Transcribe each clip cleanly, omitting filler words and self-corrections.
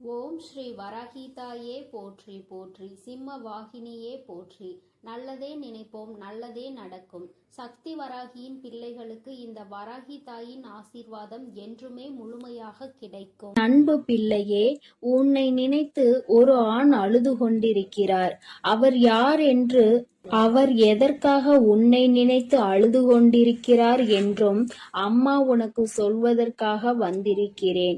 ஓம் ஸ்ரீ வராகிதாயே போற்றி போற்றி, சிம்ம வாகினியே போற்றி. நல்லதே நினைப்போம், நல்லதே நடக்கும். சக்தி வராகியின் பிள்ளைகளுக்கு இந்த வராகி தாயின் ஆசீர்வாதம் என்றுமே முழுமையாக கிடைக்கும். அன்பு பிள்ளையே, உன்னை நினைத்து ஒரு ஆண் அழுது கொண்டிருக்கிறார். அவர் யார் என்று, அவர் எதற்காக உன்னை நினைத்து அழுது கொண்டிருக்கிறார் என்றும் அம்மா உனக்கு சொல்வதற்காக வந்திருக்கிறேன்.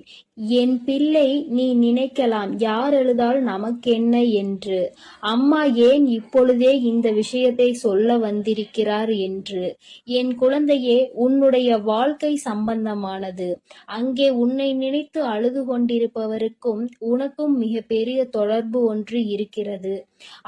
என் பிள்ளை, நீ நினைக்கலாம், யார் எழுதால் நமக்கென்ன என்று. அம்மா ஏன் இப்பொழுதே இந்த விஷயத்தை சொல்ல வந்திருக்கிறார் என்று. என் குழந்தையே, உன்னுடைய வாழ்க்கை சம்பந்தமானது. அங்கே உன்னை நினைத்து அழுது கொண்டிருப்பவருக்கும் உனக்கும் மிக பெரிய தொடர்பு ஒன்று இருக்கிறது.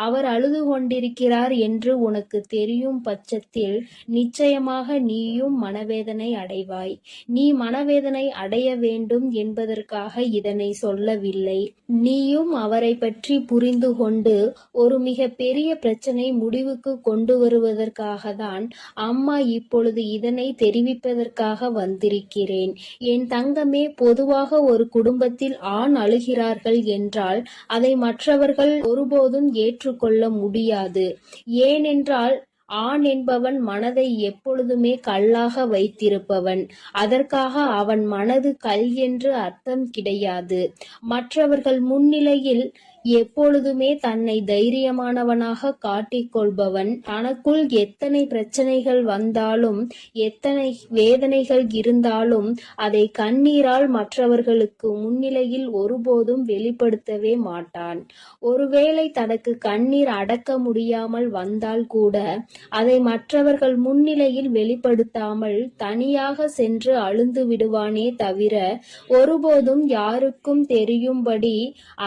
அவர் அழுது கொண்டிருக்கிறார் என்று உனக்கு தெரியும் பட்சத்தில் நிச்சயமாக நீயும் மனவேதனை அடைவாய். நீ மனவேதனை அடைய வேண்டும் என்பதற்காக இதனை சொல்லவில்லை. நீயும் அவரை பற்றி புரிந்து கொண்டு ஒரு மிக பெரிய பிரச்சனை முடிவுக்கு கொண்டு வருவதற்காக தான் அம்மா இப்பொழுது இதனை தெரிவிப்பதற்காக வந்திருக்கிறேன். என் தங்கமே, பொதுவாக ஒரு குடும்பத்தில் ஆண் அழுகிறார்கள் என்றால் அதை மற்றவர்கள் ஒருபோதும் ஏற்றுக்கொள்ள முடியாது. ஏனென்றால் ஆண் என்பவன் மனதை எப்பொழுதுமே கல்லாக வைத்திருப்பவன். அதற்காக அவன் மனது கல் என்று அர்த்தம் கிடையாது. மற்றவர்கள் முன்னிலையில் எப்பொழுதுமே தன்னை தைரியமானவனாக காட்டிக்கொள்பவன். தனக்குள் எத்தனை பிரச்சனைகள் வந்தாலும், எத்தனை வேதனைகள் இருந்தாலும் அதை கண்ணீரால் மற்றவர்களுக்கு முன்னிலையில் ஒருபோதும் வெளிப்படுத்தவே மாட்டான். ஒருவேளை தனக்கு கண்ணீர் அடக்க முடியாமல் வந்தால் கூட அதை மற்றவர்கள் முன்னிலையில் வெளிப்படுத்தாமல் தனியாக சென்று அழுந்து விடுவானே தவிர ஒருபோதும் யாருக்கும் தெரியும்படி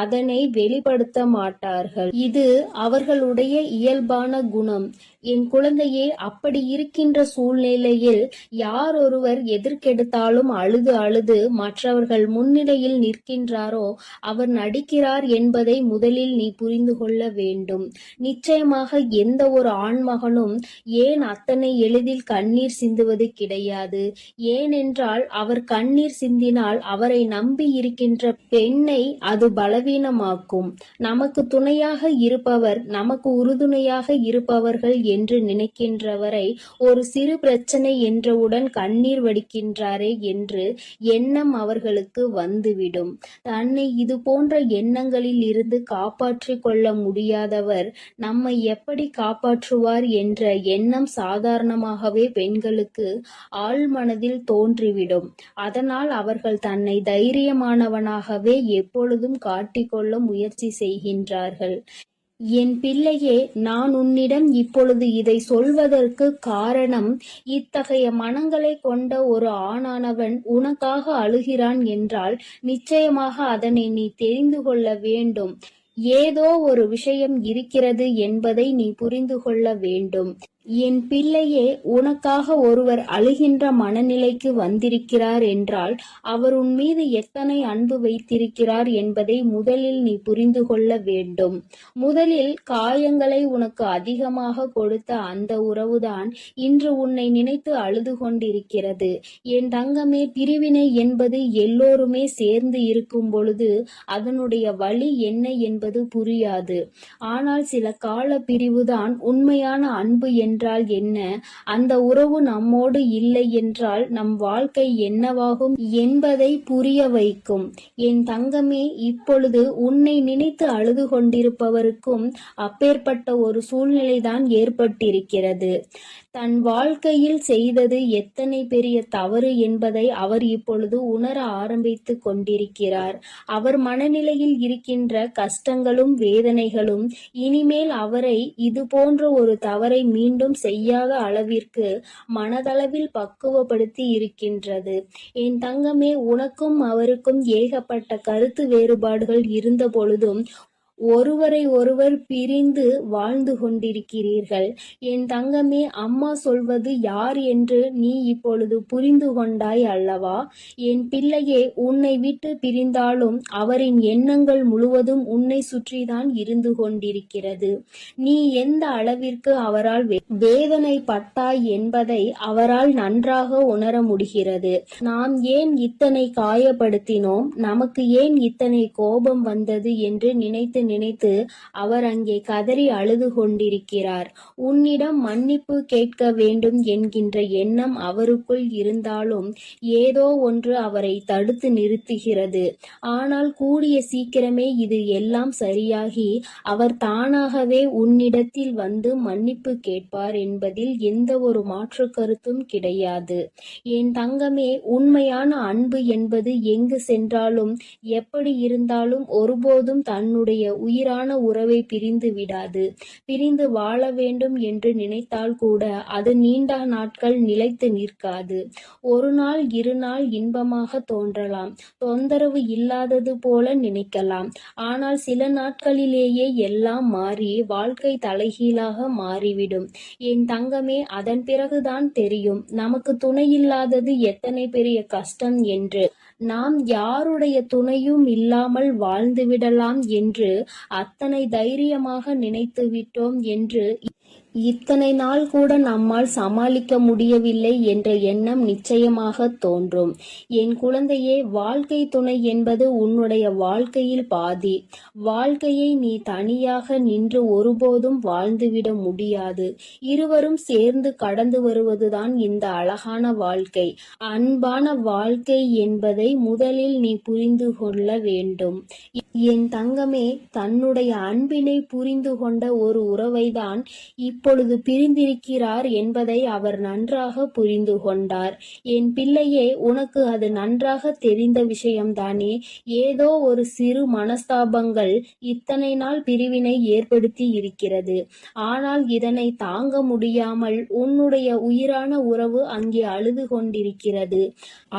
அதனை வெளிப்படுத்த மாட்டார்கள். இது அவர்களுடைய இயல்பான குணம். என் குழந்தையே, அப்படி இருக்கின்ற சூழ்நிலையில் யார் ஒருவர் எதற்கெடுத்தாலும் அழுது அழுது மற்றவர்கள் முன்னிலையில் நிற்கின்றாரோ அவர் நடிக்கிறார் என்பதை முதலில் நீ புரிந்து கொள்ள வேண்டும். நிச்சயமாக எந்த ஒரு ஆண்மகனும் ஏன் அத்தனை எளிதில் கண்ணீர் சிந்துவது கிடையாது. ஏனென்றால் அவர் கண்ணீர் சிந்தினால் அவரை நம்பி இருக்கின்ற பெண்ணை அது பலவீனமாக்கும். நமக்கு துணையாக இருப்பவர், நமக்கு உறுதுணையாக இருப்பவர்கள் என்று நினைக்கின்றவரை ஒரு சிறு பிரச்சனை என்றவுடன் கண்ணீர் வடிக்கின்றாரே என்று எண்ணம் அவர்களுக்கு வந்துவிடும். தன்னை இது போன்ற எண்ணங்களில் இருந்து காப்பாற்றிக் கொள்ள முடியாதவர் நம்மை எப்படி காப்பாற்றுவார் என்ற எண்ணம் சாதாரணமாகவே பெண்களுக்கு ஆழ் மனதில் தோன்றிவிடும். அதனால் அவர்கள் தன்னை தைரியமானவனாகவே எப்பொழுதும் காட்டிக்கொள்ள முயற்சி செய்கின்றார்கள். என் பிள்ளையே, நான் உன்னிடம் இப்பொழுது இதை சொல்வதற்கு காரணம், இத்தகைய மனங்களை கொண்ட ஒரு ஆணானவன் உனக்காக அழுகிறான் என்றால் நிச்சயமாக அதனை நீ தெரிந்து கொள்ள வேண்டும். ஏதோ ஒரு விஷயம் இருக்கிறது என்பதை நீ புரிந்து கொள்ள வேண்டும். என் பிள்ளையே, உனக்காக ஒருவர் அழுகின்ற மனநிலைக்கு வந்திருக்கிறார் என்றால் அவர் உன் மீது எத்தனை அன்பு வைத்திருக்கிறார் என்பதை முதலில் நீ புரிந்து கொள்ள வேண்டும். முதலில் காயங்களை உனக்கு அதிகமாக கொடுத்த அந்த உறவுதான் இன்று உன்னை நினைத்து அழுது கொண்டிருக்கிறது. என் தங்கமே, பிரிவினை என்பது எல்லோருமே சேர்ந்து இருக்கும் பொழுது அதனுடைய வலி என்ன என்பது புரியாது. ஆனால் சில கால பிரிவுதான் உண்மையான அன்பு என்றால் என்ன, அந்த உறவு நம்மோடு இல்லை என்றால் நம் வாழ்க்கை என்னவாகும் என்பதை புரிய வைக்கும். என் தங்கமே, இப்பொழுது உன்னை நினைத்து அழுது கொண்டிருப்பவருக்கும் அப்பேற்பட்ட ஒரு சூழ்நிலைதான் ஏற்பட்டிருக்கிறது. தன் வாழ்க்கையில் செய்தது எத்தனை பெரிய தவறு என்பதை அவர் இப்பொழுது உணர ஆரம்பித்து கொண்டிருக்கிறார். அவர் மனநிலையில் இருக்கின்ற கஷ்டங்களும் வேதனைகளும் இனிமேல் அவரை இது போன்ற ஒரு தவறை மீண்டும் செய்யாத அளவிற்கு மனதளவில் பக்குவப்படுத்தி இருக்கின்றது. என் தங்கமே, உனக்கும் அவருக்கும் ஏகப்பட்ட கருத்து வேறுபாடுகள் இருந்த பொழுதும் ஒருவரை ஒருவர் பிரிந்து வாழ்ந்து கொண்டிருக்கிறீர்கள். என் தங்கமே, அம்மா சொல்வது யார் என்று நீ இப்பொழுது புரிந்து கொண்டாய் அல்லவா? என் பிள்ளையே, உன்னை விட்டு பிரிந்தாலும் அவரின் எண்ணங்கள் முழுவதும் உன்னை சுற்றிதான் இருந்து கொண்டிருக்கிறது. நீ எந்த அளவிற்கு அவரால் வேதனைப்பட்டாய் என்பதை அவரால் நன்றாக உணர முடிகிறது. நாம் ஏன் இத்தனை காயப்படுத்தினோம், நமக்கு ஏன் இத்தனை கோபம் வந்தது என்று நினைத்து நினைத்து அவர் அங்கே கதறி அழுது கொண்டிருக்கிறார். உன்னிடம் மன்னிப்பு கேட்க வேண்டும் என்கின்ற எண்ணம் அவருக்குள் இருந்தாலும் ஏதோ ஒன்று அவரை தடுத்து நிறுத்துகிறது. ஆனால் கூடிய சீக்கிரமே இது எல்லாம் சரியாகி அவர் தானாகவே உன்னிடத்தில் வந்து மன்னிப்பு கேட்பார் என்பதில் எந்த ஒரு மாற்று கருத்தும் கிடையாது. என் தங்கமே, உண்மையான அன்பு என்பது எங்கு சென்றாலும் எப்படி இருந்தாலும் ஒருபோதும் தன்னுடைய உயிரான உறவை பிரிந்து விடாது. பிரிந்து வாழ வேண்டும் என்று நினைத்தால் கூட அது நீண்ட நாட்கள் நிலைத்து நிற்காது. ஒரு நாள் இரு நாள் இன்பமாக தோன்றலாம், தொந்தரவு இல்லாதது போல நினைக்கலாம். ஆனால் சில நாட்களிலேயே எல்லாம் மாறி வாழ்க்கை தலைகீழாக மாறிவிடும். என் தங்கமே, அதன் பிறகுதான் தெரியும் நமக்கு துணையில்லாதது எத்தனை பெரிய கஷ்டம் என்று. நாம் யாருடைய துணையும் இல்லாமல் வாழ்ந்துவிடலாம் என்று அத்தனை தைரியமாக நினைத்து விட்டோம் என்று இத்தனை நாள் கூட நம்மால் சமாளிக்க முடியவில்லை என்ற எண்ணம் நிச்சயமாக தோன்றும். என் குழந்தையே, வாழ்க்கை துணை என்பது உன்னுடைய வாழ்க்கையில் பாதி. வாழ்க்கையை நீ தனியாக நின்று ஒருபோதும் வாழ்ந்துவிட முடியாது. இருவரும் சேர்ந்து கடந்து வருவதுதான் இந்த அழகான வாழ்க்கை. அன்பான வாழ்க்கை என்பதை முதலில் நீ புரிந்து கொள்ள வேண்டும். என் தங்கமே, தன்னுடைய அன்பினை புரிந்து கொண்ட ஒரு உறவைதான் இப்பொழுது பிரிந்திருக்கிறார் என்பதை அவர் நன்றாக புரிந்து கொண்டார். என் பிள்ளையே, உனக்கு அது நன்றாக தெரிந்த விஷயம்தானே. ஏதோ ஒரு சிறு மனஸ்தாபங்கள் இத்தனை நாள் பிரிவினை ஏற்படுத்தி இருக்கிறது. ஆனால் இதனை தாங்க முடியாமல் உன்னுடைய உயிரான உறவு அங்கே அழுது கொண்டிருக்கிறது.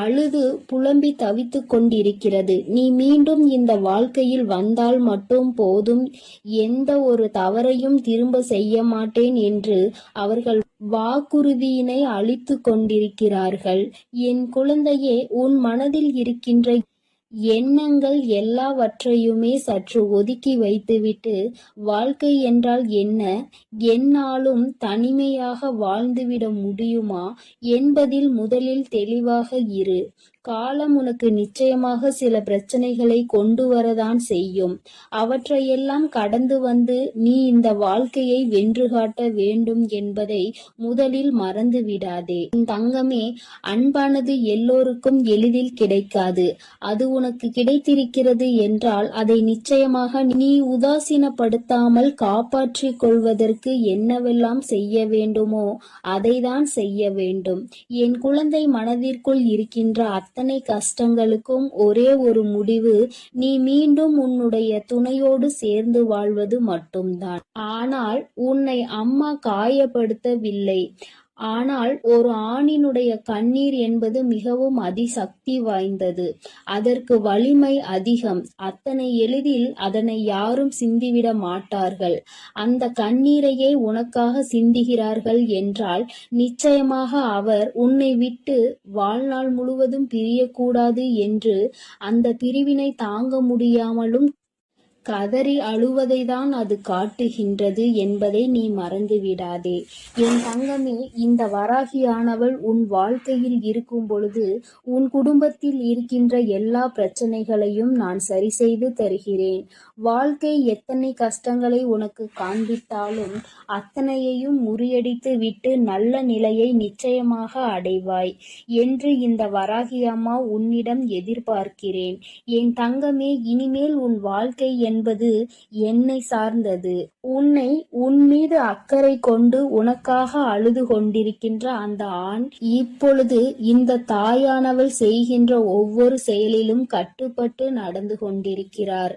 அழுது புலம்பி தவித்து கொண்டிருக்கிறது. நீ மீண்டும் இந்த வாழ்க்கையில் வந்தால் மட்டும் போதும், எந்த ஒரு தவறையும் திரும்ப செய்ய மாட்டேன் என்று அவர்கள் வாக்குறுதியினை அளித்து கொண்டிருக்கிறார்கள். என் குழந்தையே, உன் மனதில் இருக்கின்ற எண்ணங்கள் எல்லாவற்றையுமே சற்று ஒதுக்கி வைத்துவிட்டு, வாழ்க்கை என்றால் என்ன, எந்நாளும் தனிமையாக வாழ்ந்துவிட முடியுமா என்பதில் முதலில் தெளிவாக இரு. காலம் உனக்கு நிச்சயமாக சில பிரச்சனைகளை கொண்டு வரதான் செய்யும். அவற்றையெல்லாம் கடந்து வந்து நீ இந்த வாழ்க்கையை வென்று காட்ட வேண்டும் என்பதை முதலில் மறந்து விடாதே. தங்கமே, அன்பானது எல்லோருக்கும் எளிதில் கிடைக்காது. அது உனக்கு கிடைத்திருக்கிறது என்றால் அதை நிச்சயமாக நீ உதாசீனப்படுத்தாமல் காப்பாற்றிக் கொள்வதற்கு என்னவெல்லாம் செய்ய வேண்டுமோ அதைதான் செய்ய வேண்டும். என் குழந்தை மனதிற்குள் இருக்கின்ற அத்தனை கஷ்டங்களுக்கும் ஒரே ஒரு முடிவு, நீ மீண்டும் உன்னுடைய துணையோடு சேர்ந்து வாழ்வது மட்டும்தான். ஆனால் உன்னை அம்மா காயப்படுத்தவில்லை. ஆனால் ஒரு ஆணினுடைய கண்ணீர் என்பது மிகவும் அதிசக்தி வாய்ந்தது. அதற்கு வலிமை அதிகம். அத்தனை எளிதில் அதனை யாரும் சிந்திவிட மாட்டார்கள். அந்த கண்ணீரையே உனக்காக சிந்துகிறார்கள் என்றால் நிச்சயமாக அவர் உன்னை விட்டு வாழ்நாள் முழுவதும் பிரியக்கூடாது என்று அந்த பிரிவினை தாங்க முடியாமலும் கதறி அழுவதைதான் அது காட்டுகின்றது என்பதை நீ மறந்து விடாதே. என் தங்கமே, இந்த வராகியானவள் உன் வாழ்க்கையில் இருக்கும் பொழுது உன் குடும்பத்தில் இருக்கின்ற எல்லா பிரச்சனைகளையும் நான் சரி செய்து தருகிறேன். வாழ்க்கை எத்தனை கஷ்டங்களை உனக்கு காண்பித்தாலும் அத்தனையையும் முறியடித்து விட்டு நல்ல நிலையை நிச்சயமாக அடைவாய் என்று இந்த வராகி அம்மா உன்னிடம் எதிர்பார்க்கிறேன். என் தங்கமே, இனிமேல் உன் வாழ்க்கை என்பது என்னை சார்ந்தது. உன்னை உன் மீது அக்கறை கொண்டு உனக்காக அழுது கொண்டிருக்கின்ற அந்த ஆண் இப்பொழுது இந்த தாயானவள் செய்கின்ற ஒவ்வொரு செயலிலும் கட்டுப்பட்டு நடந்து கொண்டிருக்கிறார்.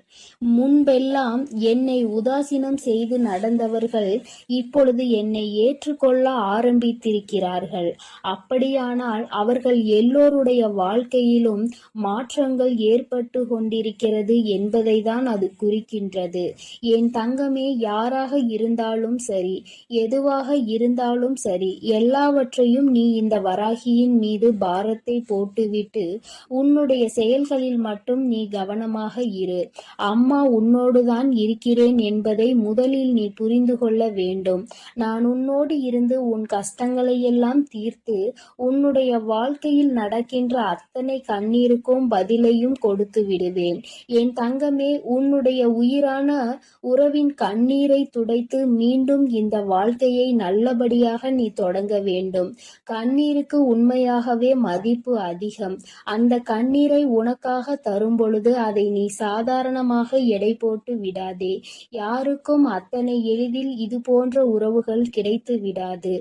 முன்பெல்லாம் என்னை உதாசீனம் செய்து நடந்தவர்கள் இப்பொழுது என்னை ஏற்றுக்கொள்ள ஆரம்பித்திருக்கிறார்கள். அப்படியானால் அவர்கள் எல்லோருடைய வாழ்க்கையிலும் மாற்றங்கள் ஏற்பட்டு கொண்டிருக்கிறது என்பதை தான் அது குறிக்கின்றது. என் தங்கமே, யாராக இருந்தாலும் சரி, எதுவாக இருந்தாலும் சரி, எல்லாவற்றையும் நீ இந்த வராகியின் மீது பாரத்தை போட்டுவிட்டு உன்னுடைய செயல்களில் மட்டும் நீ கவனமாக இரு. அம்மா உன்னோடுதான் இருக்கிறேன் என்பதை முதலில் நீ புரிந்து கொள்ள வேண்டும். நான் உன்னோடு இருந்து உன் கஷ்டங்களையெல்லாம் தீர்த்து உன்னுடைய வாழ்க்கையில் நடக்கின்ற அத்தனை கண்ணீருக்கும் பதிலையும் கொடுத்து விடுவேன். என் தங்கமே, உன்னுடைய உயிரான உறவின் கண்ணீரை துடைத்து மீண்டும் இந்த வாழ்க்கையை நல்லபடியாக நீ தொடங்க வேண்டும். கண்ணீருக்கு உண்மையாகவே மதிப்பு அதிகம். அந்த கண்ணீரை உனக்காக தரும் பொழுது அதை நீ சாதாரணமாக எடை போட்டு விடாதே. யாருக்கும் அத்தனை எளிதில் இது போன்ற உறவுகள் கிடைத்து விடாது.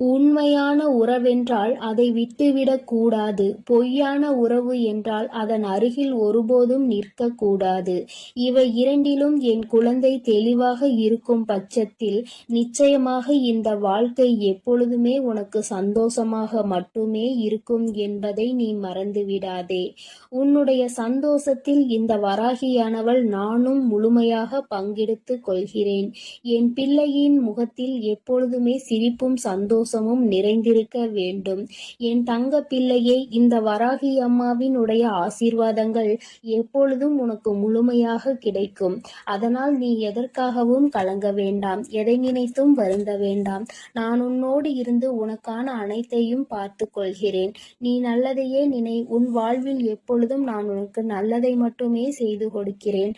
உண்மையான உறவென்றால் அதை விட்டுவிடக் கூடாது. பொய்யான உறவு என்றால் அதன் அருகில் ஒருபோதும் நிற்கக்கூடாது. இவை இரண்டிலும் என் குழந்தை தெளிவாக இருக்கும் பட்சத்தில் நிச்சயமாக இந்த வாழ்க்கை எப்பொழுதுமே உனக்கு சந்தோஷமாக மட்டுமே இருக்கும் என்பதை நீ மறந்துவிடாதே. உன்னுடைய சந்தோஷத்தில் இந்த வராகியானவள் நானும் முழுமையாக பங்கெடுத்து கொள்கிறேன். என் பிள்ளையின் முகத்தில் எப்பொழுதுமே சிரிப்பும் சந்தோஷமும் நிறைந்திருக்க வேண்டும். என் தங்க பிள்ளையே, இந்த வராகி அம்மாவின் உடைய ஆசீர்வாதங்கள் எப்பொழுதும் உனக்கு முழுமையாக கிடைக்கும். அதனால் நீ எதற்காகவும் கலங்க வேண்டாம், எதை நினைத்தும் வருந்த வேண்டாம். நான் உன்னோடு இருந்து உனக்கான அனைத்தையும் பார்த்து கொள்கிறேன். நீ நல்லதையே நினை. உன் வாழ்வில் எப்பொழுதும் நான் உனக்கு நல்லதை மட்டுமே செய்து கொடுக்கிறேன்.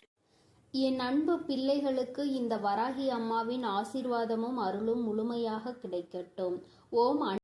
என் அன்பு பிள்ளைகளுக்கு இந்த வராகி அம்மாவின் ஆசீர்வாதமும் அருளும் முழுமையாக கிடைக்கட்டும். ஓம்